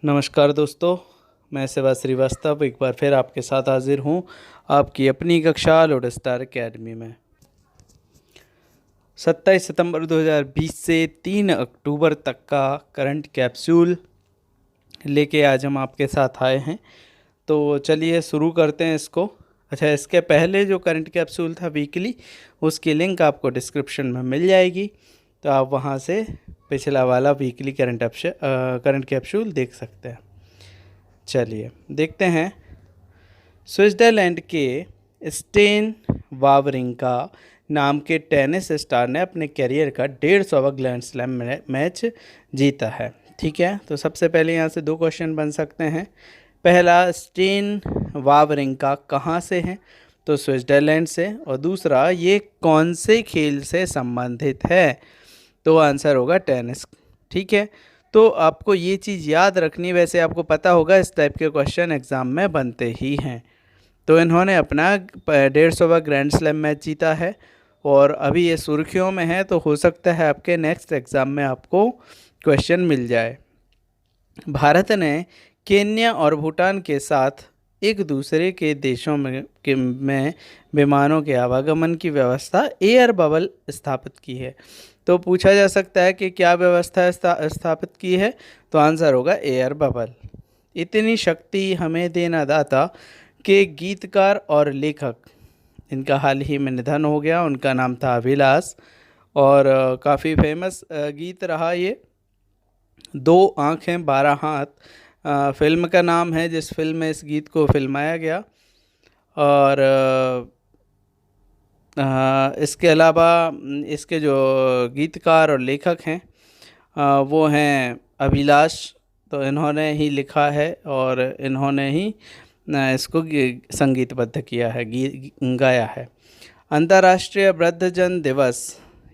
नमस्कार दोस्तों, मैं सेवा श्रीवास्तव एक बार फिर आपके साथ हाजिर हूँ आपकी अपनी कक्षा लोड स्टार एकेडमी में। 27 सितंबर 2020 से 3 अक्टूबर तक का करंट कैप्सूल लेके आज हम आपके साथ आए हैं। तो चलिए शुरू करते हैं इसको। अच्छा, इसके पहले जो करंट कैप्सूल था वीकली, उसकी लिंक आपको डिस्क्रिप्शन में मिल जाएगी, तो आप वहाँ से पिछला वाला वीकली करंट कैप्सूल देख सकते हैं। चलिए देखते हैं। स्विट्ज़रलैंड के स्टेन वावरिंका नाम के टेनिस स्टार ने अपने करियर का 150वां ग्रैंड स्लैम मैच जीता है। ठीक है, तो सबसे पहले यहाँ से दो क्वेश्चन बन सकते हैं। पहला, स्टेन वावरिंका कहाँ से हैं? तो स्विट्ज़रलैंड से। और दूसरा, ये कौन से खेल से संबंधित है? तो आंसर होगा टेनिस। ठीक है, तो आपको ये चीज़ याद रखनी, वैसे आपको पता होगा इस टाइप के क्वेश्चन एग्ज़ाम में बनते ही हैं। तो इन्होंने अपना 150वां ग्रैंड स्लैम मैच जीता है और अभी ये सुर्खियों में है, तो हो सकता है आपके नेक्स्ट एग्ज़ाम में आपको क्वेश्चन मिल जाए। भारत ने केन्या और भूटान के साथ एक दूसरे के देशों में विमानों के आवागमन की व्यवस्था एयर बबल स्थापित की है। तो पूछा जा सकता है कि क्या व्यवस्था स्थापित की है? तो आंसर होगा एयर बबल। इतनी शक्ति हमें देना दाता के गीतकार और लेखक, इनका हाल ही में निधन हो गया। उनका नाम था अभिलाष और काफ़ी फेमस गीत रहा ये। 2 आँखें 12 हाथ फिल्म का नाम है, जिस फिल्म में इस गीत को फिल्माया गया। और इसके अलावा इसके जो गीतकार और लेखक हैं वो हैं अभिलाष। तो इन्होंने ही लिखा है और इन्होंने ही इसको संगीतबद्ध किया है, गाया है। अंतर्राष्ट्रीय वृद्धजन दिवस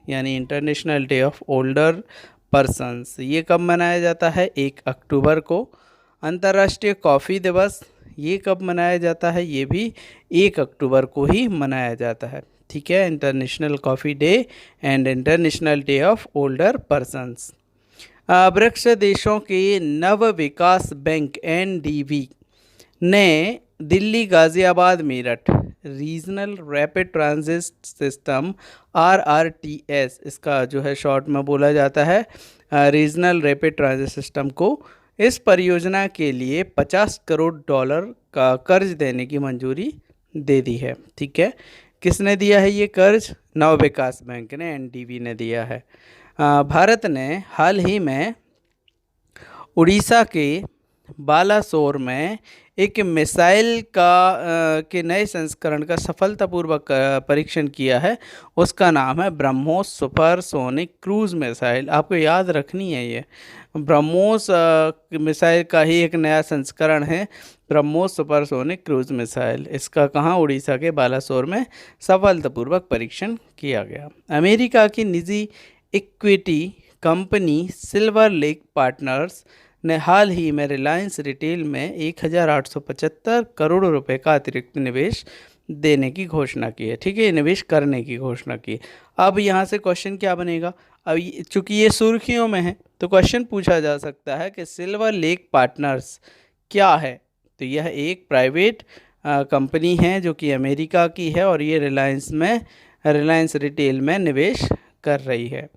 यानी international day of older persons, ये कब मनाया जाता है? 1 अक्टूबर को। अंतर्राष्ट्रीय कॉफ़ी दिवस, ये कब मनाया जाता है? ये भी 1 अक्टूबर को ही मनाया जाता है। ठीक है, international coffee day and international day of older persons. BRICS देशों के नव विकास बैंक NDB ने Delhi Ghaziabad Meerut regional rapid transit system RRTS, इसका जो है शॉर्ट में बोला जाता है रीजनल रैपिड ट्रांजिट सिस्टम को, इस परियोजना के लिए $50 करोड़ का कर्ज देने की मंजूरी दे दी है। ठीक है, किसने दिया है ये कर्ज? नव विकास बैंक ने, NDB ने दिया है। भारत ने हाल ही में उड़ीसा के बालासोर में एक मिसाइल के नए संस्करण का सफलतापूर्वक परीक्षण किया है। उसका नाम है ब्रह्मोस सुपरसोनिक क्रूज मिसाइल। आपको याद रखनी है, ये ब्रह्मोस मिसाइल का ही एक नया संस्करण है, ब्रह्मोस सुपरसोनिक क्रूज मिसाइल। इसका कहाँ? उड़ीसा के बालासोर में सफलतापूर्वक परीक्षण किया गया। अमेरिका की निजी equity company silver lake partners ने हाल ही में रिलायंस रिटेल में 1875 करोड़ रुपए का अतिरिक्त निवेश देने की घोषणा की है। ठीक है, निवेश करने की घोषणा की। अब यहाँ से क्वेश्चन क्या बनेगा? अब चूंकि ये सुर्खियों में है, तो क्वेश्चन पूछा जा सकता है कि सिल्वर लेक पार्टनर्स क्या है? तो यह एक प्राइवेट कंपनी है जो कि अमेरिका की है और ये रिलायंस रिटेल में निवेश कर रही है।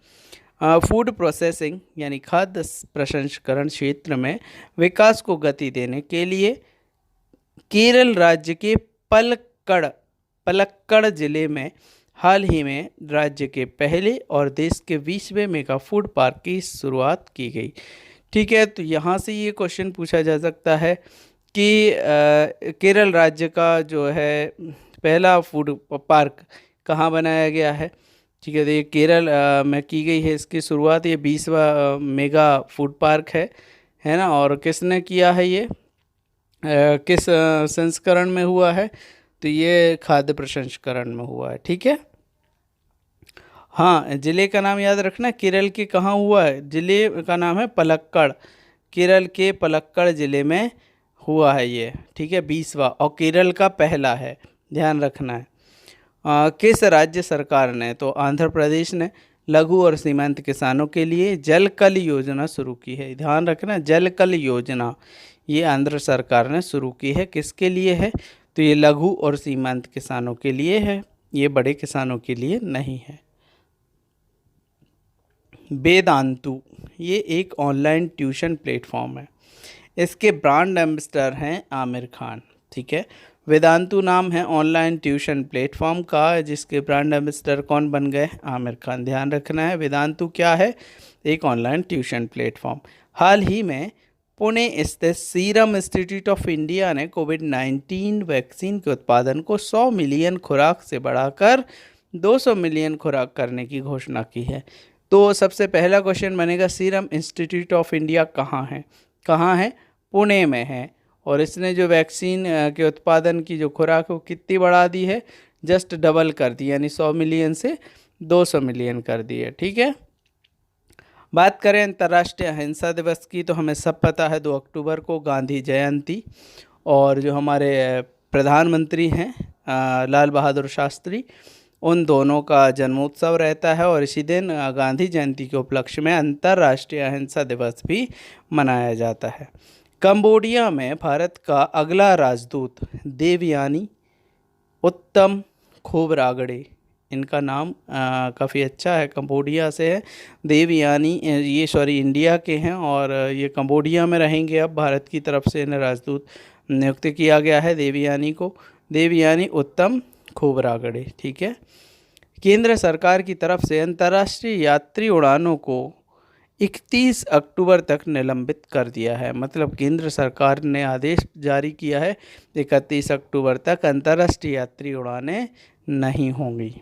फूड प्रोसेसिंग यानी खाद्य प्रसंस्करण क्षेत्र में विकास को गति देने के लिए केरल राज्य के पलक्कड़ जिले में हाल ही में राज्य के पहले और देश के 20वें मेगा फूड पार्क की शुरुआत की गई। ठीक है, तो यहाँ से ये क्वेश्चन पूछा जा सकता है कि केरल राज्य का जो है पहला फूड पार्क कहाँ बनाया गया है। ठीक है, तो ये केरल में की गई है इसकी शुरुआत। ये 20वां मेगा फूड पार्क है ना। और किसने किया है ये? किस संस्करण में हुआ है? तो ये खाद्य प्रसंस्करण में हुआ है। ठीक है, हाँ, ज़िले का नाम याद रखना। केरल के कहाँ हुआ है? ज़िले का नाम है पलक्कड़। केरल के पलक्कड़ ज़िले में हुआ है ये। ठीक है, 20वां, और केरल का पहला है, ध्यान रखना है। किस राज्य सरकार ने? तो आंध्र प्रदेश ने लघु और सीमांत किसानों के लिए जल कल योजना शुरू की है। ध्यान रखना, जल कल योजना ये आंध्र सरकार ने शुरू की है। किसके लिए है? तो ये लघु और सीमांत किसानों के लिए है, ये बड़े किसानों के लिए नहीं है। वेदांतु ये एक ऑनलाइन ट्यूशन प्लेटफॉर्म है। इसके ब्रांड एम्बेसडर हैं आमिर खान। ठीक है, वेदांतु नाम है ऑनलाइन ट्यूशन प्लेटफॉर्म का, जिसके ब्रांड एम्बेसडर कौन बन गए? आमिर खान। ध्यान रखना है, वेदांतु क्या है? एक ऑनलाइन ट्यूशन प्लेटफॉर्म। हाल ही में पुणे स्थित सीरम इंस्टीट्यूट ऑफ इंडिया ने कोविड-19 वैक्सीन के उत्पादन को 100 मिलियन खुराक से बढ़ाकर 200 मिलियन खुराक करने की घोषणा की है। तो सबसे पहला क्वेश्चन बनेगा, सीरम इंस्टीट्यूट ऑफ इंडिया कहाँ है? कहाँ है? पुणे में है। और इसने जो वैक्सीन के उत्पादन की जो खुराक है वो कितनी बढ़ा दी है? जस्ट डबल कर दी, यानी 100 मिलियन से 200 मिलियन कर दी है। ठीक है, बात करें अंतर्राष्ट्रीय अहिंसा दिवस की, तो हमें सब पता है 2 अक्टूबर को गांधी जयंती, और जो हमारे प्रधानमंत्री हैं लाल बहादुर शास्त्री, उन दोनों का जन्मोत्सव रहता है। और इसी दिन गांधी जयंती के उपलक्ष्य में अंतर्राष्ट्रीय अहिंसा दिवस भी मनाया जाता है। कंबोडिया में भारत का अगला राजदूत देवयानी उत्तम खोबरागड़े, इनका नाम काफ़ी अच्छा है, कंबोडिया से है। देवयानी ये इंडिया के हैं और ये कंबोडिया में रहेंगे। अब भारत की तरफ से इन्हें राजदूत नियुक्त किया गया है देवयानी को, देवयानी उत्तम खोबरागड़े। ठीक है, केंद्र सरकार की तरफ से अंतर्राष्ट्रीय यात्री उड़ानों को 31 अक्टूबर तक निलंबित कर दिया है। मतलब केंद्र सरकार ने आदेश जारी किया है 31 अक्टूबर तक अंतर्राष्ट्रीय यात्री उड़ानें नहीं होंगी।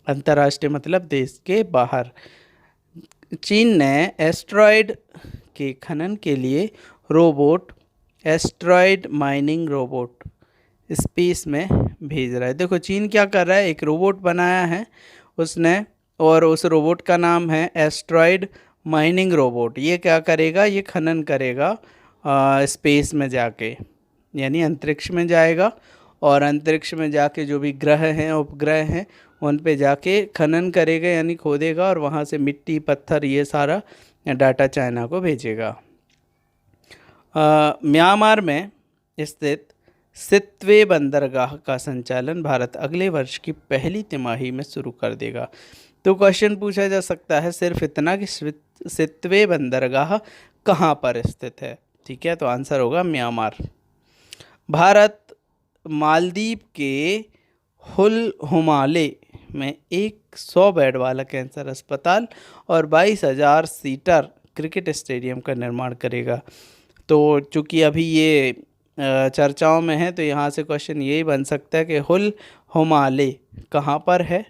अंतर्राष्ट्रीय मतलब देश के बाहर। चीन ने एस्ट्रॉयड के खनन के लिए robot, asteroid mining robot space में भेज रहा है। देखो चीन क्या कर रहा है, एक रोबोट बनाया है उसने, और उस रोबोट का नाम है एस्ट्रॉयड माइनिंग रोबोट। ये क्या करेगा? ये खनन करेगा स्पेस में जाके, यानी अंतरिक्ष में जाएगा, और अंतरिक्ष में जाके जो भी ग्रह हैं, उपग्रह हैं, उन पे जाके खनन करेगा, यानी खोदेगा, और वहाँ से मिट्टी पत्थर ये सारा डाटा चाइना को भेजेगा। म्यांमार में स्थित सितवे बंदरगाह का संचालन भारत अगले वर्ष की पहली तिमाही में शुरू कर देगा। तो क्वेश्चन पूछा जा सकता है सिर्फ इतना कि सितवे बंदरगाह कहाँ पर स्थित है? ठीक है, तो आंसर होगा म्यांमार। भारत मालदीव के हुल हुमाले में एक 100 बेड वाला कैंसर अस्पताल और 22,000 सीटर क्रिकेट स्टेडियम का निर्माण करेगा। तो चूँकि अभी ये चर्चाओं में है, तो यहाँ से क्वेश्चन यही बन सकता है कि हुल हुमाले कहाँ पर है?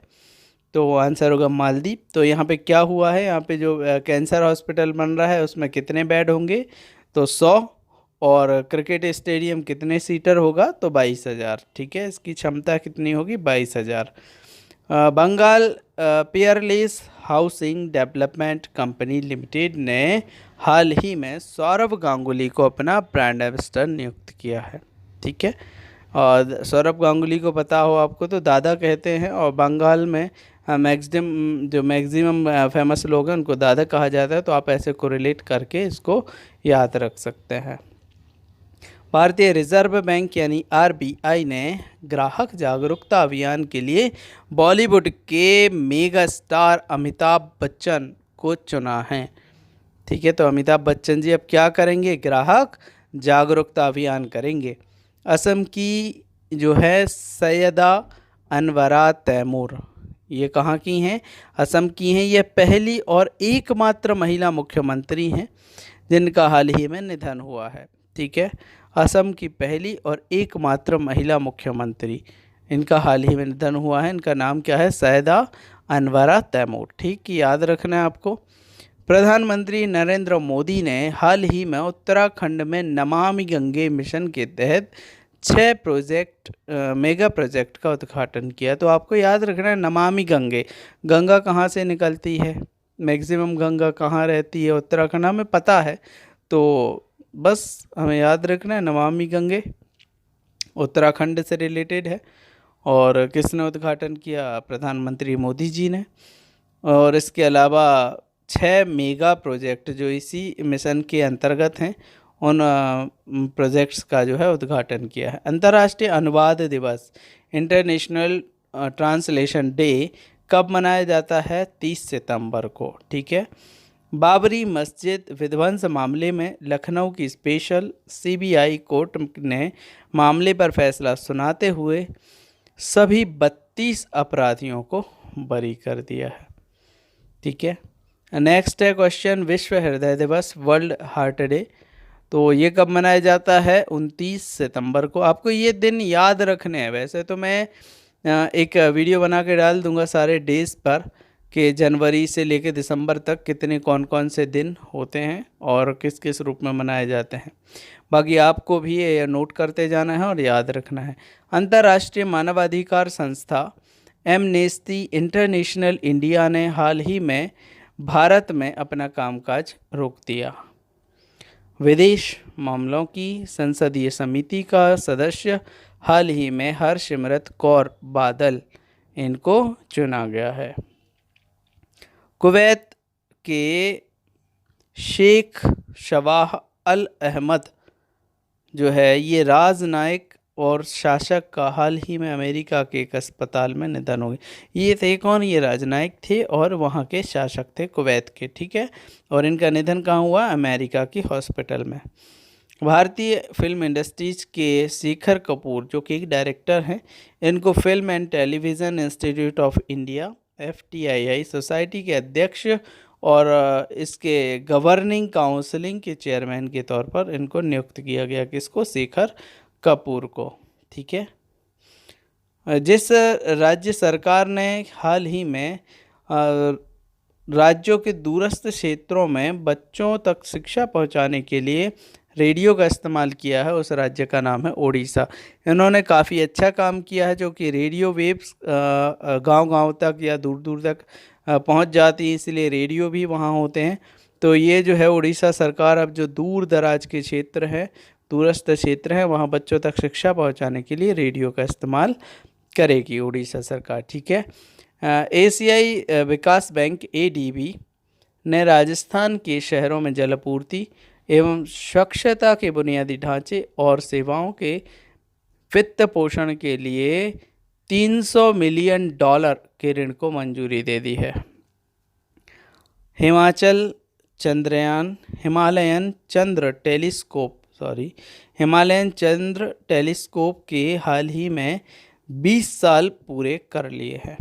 तो आंसर होगा मालदीव। तो यहाँ पे क्या हुआ है, यहाँ पे जो कैंसर हॉस्पिटल बन रहा है उसमें कितने बेड होंगे? तो 100, और क्रिकेट स्टेडियम कितने सीटर होगा? तो 22,000। ठीक है, इसकी क्षमता कितनी होगी? 22,000। Bengal Peerless housing development company limited ने हाल ही में सौरव गांगुली को अपना ब्रांड एम्बेसडर नियुक्त किया है। ठीक है, और सौरव गांगुली को पता हो आपको तो दादा कहते हैं, और बंगाल में मैक्सिमम फेमस लोग हैं उनको दादा कहा जाता है। तो आप ऐसे कोरिलेट करके इसको याद रख सकते हैं। भारतीय रिजर्व बैंक यानी आरबीआई ने ग्राहक जागरूकता अभियान के लिए बॉलीवुड के मेगा स्टार अमिताभ बच्चन को चुना है। ठीक है, तो अमिताभ बच्चन जी अब क्या करेंगे? ग्राहक जागरूकता अभियान करेंगे। असम की जो है सैयदा अनवरा तैमूर, ये कहाँ की हैं? असम की हैं। ये पहली और एकमात्र महिला मुख्यमंत्री हैं जिनका हाल ही में निधन हुआ है। ठीक है, असम की पहली और एकमात्र महिला मुख्यमंत्री, इनका हाल ही में निधन हुआ है। इनका नाम क्या है? सैयदा अनवरा तैमूर। ठीक, याद रखना है आपको। प्रधानमंत्री नरेंद्र मोदी ने हाल ही में उत्तराखंड में नमामि गंगे मिशन के तहत 6 मेगा प्रोजेक्ट का उद्घाटन किया। तो आपको याद रखना है नमामि गंगे, गंगा कहाँ से निकलती है, मैक्सिमम गंगा कहाँ रहती है? उत्तराखंड, हमें पता है, तो बस हमें याद रखना है नमामि गंगे उत्तराखंड से रिलेटेड है। और किसने उद्घाटन किया? प्रधानमंत्री मोदी जी ने। और इसके अलावा 6 मेगा प्रोजेक्ट जो इसी मिशन के अंतर्गत हैं, उन प्रोजेक्ट्स का जो है उद्घाटन किया है। अंतर्राष्ट्रीय अनुवाद दिवस, इंटरनेशनल ट्रांसलेशन डे कब मनाया जाता है? 30 सितंबर को। ठीक है। बाबरी मस्जिद विध्वंस मामले में लखनऊ की स्पेशल सीबीआई कोर्ट ने मामले पर फैसला सुनाते हुए सभी 32 अपराधियों को बरी कर दिया है। ठीक है। नेक्स्ट है क्वेश्चन, विश्व हृदय दिवस, वर्ल्ड हार्ट डे, तो ये कब मनाया जाता है? 29 सितंबर को। आपको ये दिन याद रखने हैं। वैसे तो मैं एक वीडियो बना के डाल दूंगा सारे डेज पर कि जनवरी से लेकर दिसंबर तक कितने कौन कौन से दिन होते हैं और किस किस रूप में मनाए जाते हैं। बाकी आपको भी ये नोट करते जाना है और याद रखना है। अंतर्राष्ट्रीय मानवाधिकार संस्था एमनेस्टी इंटरनेशनल इंडिया ने हाल ही में भारत में अपना कामकाज रोक दिया। विदेश मामलों की संसदीय समिति का सदस्य हाल ही में हरसिमरत कौर बादल इनको चुना गया है। कुवैत के शेख शवाह अल अहमद जो है ये राजनायक और शासक का हाल ही में अमेरिका के एक अस्पताल में निधन हो गया। ये थे कौन? ये राजनायक थे और वहाँ के शासक थे कुवैत के। ठीक है। और इनका निधन कहाँ हुआ? अमेरिका की हॉस्पिटल में। भारतीय फिल्म इंडस्ट्रीज के शेखर कपूर जो कि एक डायरेक्टर हैं, इनको film and television institute of India FTII society के अध्यक्ष और इसके गवर्निंग काउंसिलिंग के चेयरमैन के तौर पर इनको नियुक्त किया गया। किसको? शेखर कपूर को। ठीक है। जिस राज्य सरकार ने हाल ही में राज्यों के दूरस्थ क्षेत्रों में बच्चों तक शिक्षा पहुंचाने के लिए रेडियो का इस्तेमाल किया है, उस राज्य का नाम है ओडिशा। इन्होंने काफ़ी अच्छा काम किया है, जो कि रेडियो वेव्स गांव-गांव तक या दूर दूर तक पहुंच जाती है, इसलिए रेडियो भी वहां होते हैं। तो ये जो है उड़ीसा सरकार अब जो दूर दराज के क्षेत्र हैं, दूरस्थ क्षेत्र हैं, वहाँ बच्चों तक शिक्षा पहुँचाने के लिए रेडियो का इस्तेमाल करेगी उड़ीसा सरकार। ठीक है। एशियाई विकास बैंक ADB ने राजस्थान के शहरों में जलापूर्ति एवं स्वच्छता के बुनियादी ढांचे और सेवाओं के वित्त पोषण के लिए $300 मिलियन के ऋण को मंजूरी दे दी है। हिमालयन चंद्र टेलीस्कोप के हाल ही में 20 साल पूरे कर लिए हैं।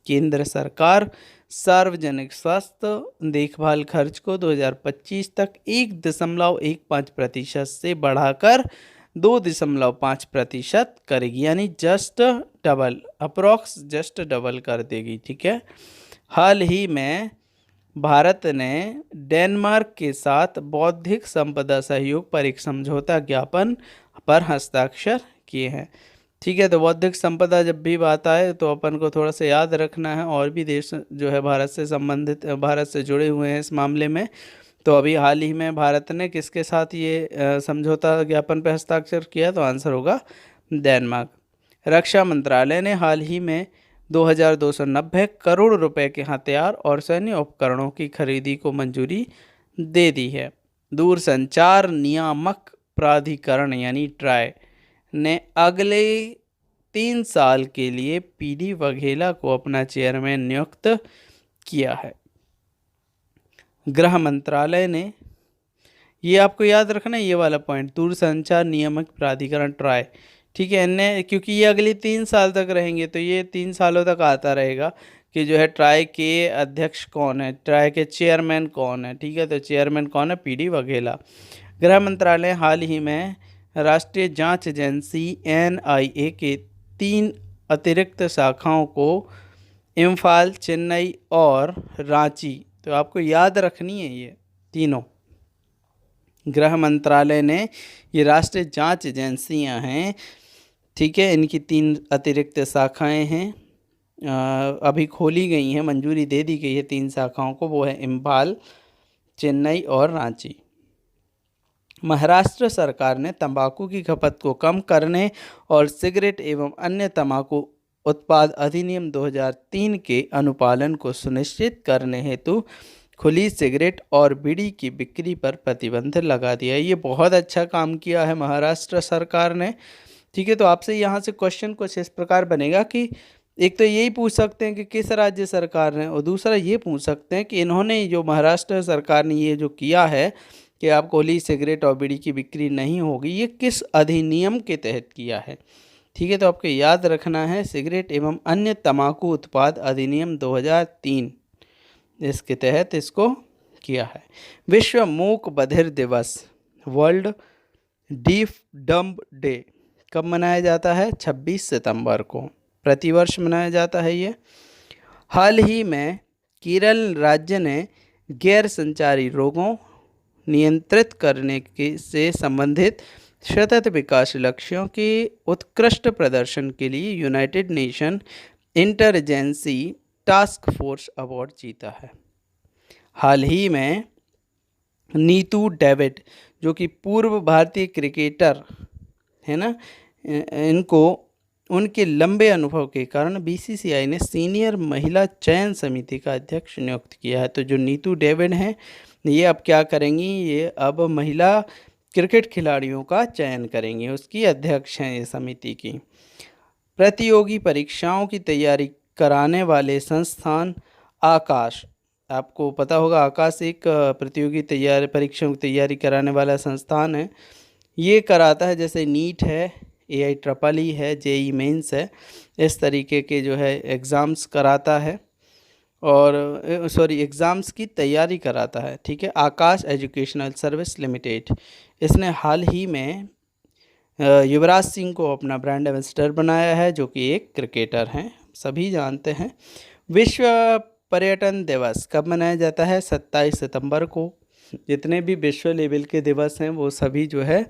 केंद्र सरकार सार्वजनिक स्वास्थ्य देखभाल खर्च को 2025 तक 1.15% से बढ़ाकर 2.5% करेगी, यानी जस्ट डबल कर देगी। ठीक है। हाल ही में भारत ने डेनमार्क के साथ बौद्धिक संपदा सहयोग पर एक समझौता ज्ञापन पर हस्ताक्षर किए हैं। ठीक है। तो बौद्धिक संपदा जब भी बात आए तो अपन को थोड़ा सा याद रखना है, और भी देश जो है भारत से संबंधित, भारत से जुड़े हुए हैं इस मामले में। तो अभी हाल ही में भारत ने किसके साथ ये समझौता ज्ञापन पर हस्ताक्षर किया? तो आंसर होगा डेनमार्क। रक्षा मंत्रालय ने हाल ही में 2290 करोड़ रुपए के हथियार और सैन्य उपकरणों की खरीदी को मंजूरी दे दी है। दूरसंचार नियामक प्राधिकरण यानी ट्राई ने अगले 3 साल के लिए PD वघेला को अपना चेयरमैन नियुक्त किया है। गृह मंत्रालय ने, ये आपको याद रखना है ये वाला पॉइंट, दूरसंचार नियामक प्राधिकरण ट्राई। ठीक है। इनने, क्योंकि ये अगले 3 साल तक रहेंगे, तो ये 3 सालों तक आता रहेगा कि जो है ट्राई के अध्यक्ष कौन है, ट्राई के चेयरमैन कौन है। ठीक है। तो चेयरमैन कौन है? PD वघेला। गृह मंत्रालय हाल ही में राष्ट्रीय जांच एजेंसी NIA के 3 अतिरिक्त शाखाओं को इम्फाल, चेन्नई और रांची, तो आपको याद रखनी है ये तीनों। गृह मंत्रालय ने, ये राष्ट्रीय जांच एजेंसियां हैं, ठीक है, इनकी 3 अतिरिक्त शाखाएं हैं, अभी खोली गई हैं, मंजूरी दे दी गई है 3 शाखाओं को, वो है इम्फाल, चेन्नई और रांची। महाराष्ट्र सरकार ने तंबाकू की खपत को कम करने और सिगरेट एवं अन्य तंबाकू उत्पाद अधिनियम 2003 के अनुपालन को सुनिश्चित करने हेतु खुली सिगरेट और बीड़ी की बिक्री पर प्रतिबंध लगा दिया। ये बहुत अच्छा काम किया है महाराष्ट्र सरकार ने। ठीक है, तो आपसे यहाँ से क्वेश्चन कुछ इस प्रकार बनेगा कि एक तो यही पूछ सकते हैं कि किस राज्य सरकार ने, और दूसरा ये पूछ सकते हैं कि इन्होंने, जो महाराष्ट्र सरकार ने ये जो किया है कि आपको खुली सिगरेट और बीड़ी की बिक्री नहीं होगी, ये किस अधिनियम के तहत किया है। ठीक है, तो आपको याद रखना है सिगरेट एवं अन्य तंबाकू उत्पाद अधिनियम 2003, इसके तहत इसको किया है। विश्व मूक बधिर दिवस, वर्ल्ड डीफ डम्ब डे, कब मनाया जाता है? 26 सितंबर को प्रतिवर्ष मनाया जाता है ये। हाल ही में केरल राज्य ने गैर संचारी रोगों नियंत्रित करने के से संबंधित सतत विकास लक्ष्यों के उत्कृष्ट प्रदर्शन के लिए United Nation interagency task force award जीता है। हाल ही में नीतू डेविड, जो कि पूर्व भारतीय क्रिकेटर है ना, इनको उनके लंबे अनुभव के कारण बीसीसीआई ने सीनियर महिला चयन समिति का अध्यक्ष नियुक्त किया है। तो जो नीतू डेविड हैं, ये अब क्या करेंगी? ये अब महिला क्रिकेट खिलाड़ियों का चयन करेंगी, उसकी अध्यक्ष हैं ये समिति की। प्रतियोगी परीक्षाओं की तैयारी कराने वाले संस्थान आकाश, आपको पता होगा आकाश एक प्रतियोगी परीक्षाओं की तैयारी कराने वाला संस्थान है। ये कराता है, जैसे नीट है, AIEEE है, JEE मेंस है, इस तरीके के जो है एग्ज़ाम्स कराता है, और एग्ज़ाम्स की तैयारी कराता है। ठीक है, आकाश एजुकेशनल सर्विस लिमिटेड, इसने हाल ही में युवराज सिंह को अपना ब्रांड एम्बेसडर बनाया है, जो कि एक क्रिकेटर हैं, सभी जानते हैं। विश्व पर्यटन दिवस कब मनाया जाता है? 27 सितंबर को। जितने भी विश्व लेवल के दिवस हैं वो सभी जो है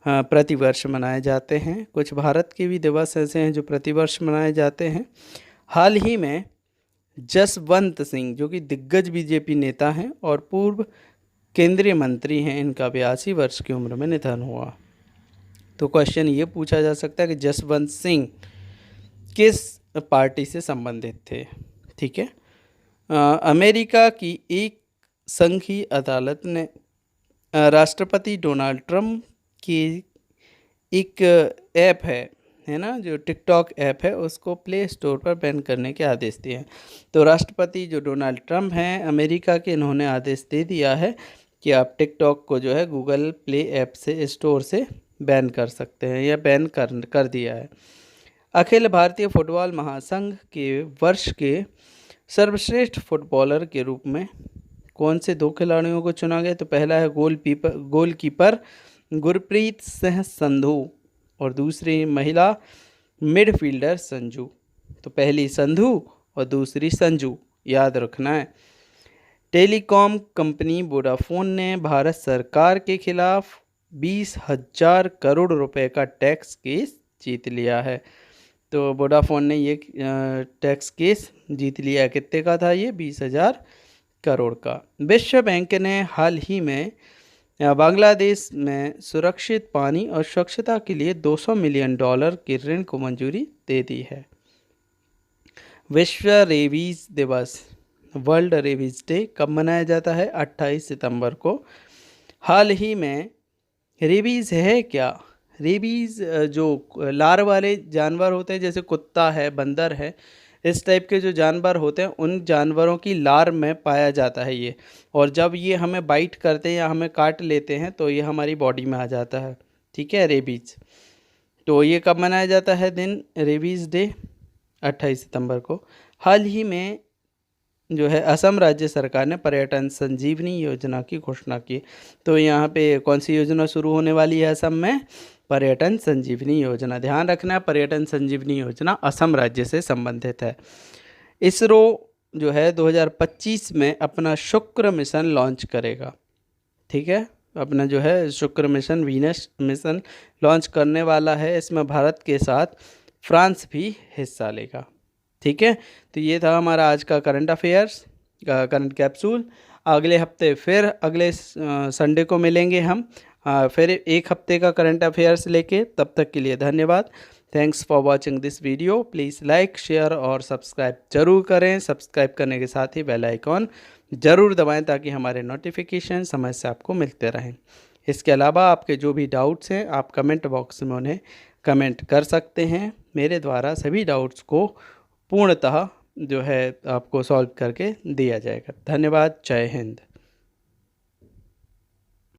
प्रतिवर्ष मनाए जाते हैं। कुछ भारत के भी दिवस ऐसे हैं जो प्रतिवर्ष मनाए जाते हैं। हाल ही में जसवंत सिंह, जो कि दिग्गज बीजेपी नेता हैं और पूर्व केंद्रीय मंत्री हैं, इनका 82 वर्ष की उम्र में निधन हुआ। तो क्वेश्चन ये पूछा जा सकता है कि जसवंत सिंह किस पार्टी से संबंधित थे। ठीक है, अमेरिका की एक संघीय अदालत ने राष्ट्रपति डोनाल्ड ट्रंप की एक ऐप है ना, जो टिकटॉक ऐप है, उसको प्ले स्टोर पर बैन करने के आदेश दिए हैं। तो राष्ट्रपति जो डोनाल्ड ट्रंप हैं अमेरिका के, इन्होंने आदेश दे दिया है कि आप टिकटॉक को जो है गूगल प्ले ऐप से, स्टोर से बैन कर सकते हैं, या बैन कर दिया है। अखिल भारतीय फुटबॉल महासंघ के वर्ष के सर्वश्रेष्ठ फुटबॉलर के रूप में कौन से 2 खिलाड़ियों को चुना गया? तो पहला है गोलकीपर गुरप्रीत सिंह संधू, और दूसरी महिला मिडफील्डर संजू। तो पहली संधू और दूसरी संजू, याद रखना है। टेलीकॉम कंपनी वोडाफोन ने भारत सरकार के खिलाफ 20,000 करोड़ रुपए का टैक्स केस जीत लिया है। तो वोडाफोन ने ये टैक्स केस जीत लिया। कितने का था ये? 20,000 करोड़ का। विश्व बैंक ने हाल ही में बांग्लादेश में सुरक्षित पानी और स्वच्छता के लिए $200 मिलियन के ऋण को मंजूरी दे दी है। विश्व रेबीज दिवस, वर्ल्ड रेबीज डे, कब मनाया जाता है? 28 सितंबर को। हाल ही में रेबीज़ है क्या? रेबीज़ जो लार वाले जानवर होते हैं, जैसे कुत्ता है, बंदर है, इस टाइप के जो जानवर होते हैं, उन जानवरों की लार में पाया जाता है ये। और जब ये हमें बाइट करते हैं या हमें काट लेते हैं तो ये हमारी बॉडी में आ जाता है। ठीक है, रेबीज़। तो ये कब मनाया जाता है दिन रेबीज़ डे? 28 सितंबर को। हाल ही में जो है असम राज्य सरकार ने पर्यटन संजीवनी योजना की घोषणा की। तो यहाँ पे कौन सी योजना शुरू होने वाली है असम में? पर्यटन संजीवनी योजना। ध्यान रखना, पर्यटन संजीवनी योजना असम राज्य से संबंधित है। इसरो जो है 2025 में अपना शुक्र मिशन लॉन्च करेगा। ठीक है, अपना जो है शुक्र मिशन, वीनस मिशन लॉन्च करने वाला है। इसमें भारत के साथ फ्रांस भी हिस्सा लेगा। ठीक है, तो ये था हमारा आज का करंट अफेयर्स का करंट कैप्सूल। अगले हफ्ते फिर अगले संडे को मिलेंगे हम फिर एक हफ्ते का करंट अफेयर्स लेके। तब तक के लिए धन्यवाद। Thanks for watching this video. Please like, share और सब्सक्राइब जरूर करें। सब्सक्राइब करने के साथ ही बेल आइकॉन ज़रूर दबाएं ताकि हमारे नोटिफिकेशन समय से आपको मिलते रहें। इसके अलावा आपके जो भी डाउट्स हैं आप कमेंट बॉक्स में उन्हें कमेंट कर सकते हैं। मेरे द्वारा सभी डाउट्स को पूर्णतः जो है आपको सॉल्व करके दिया जाएगा। धन्यवाद। जय हिंद।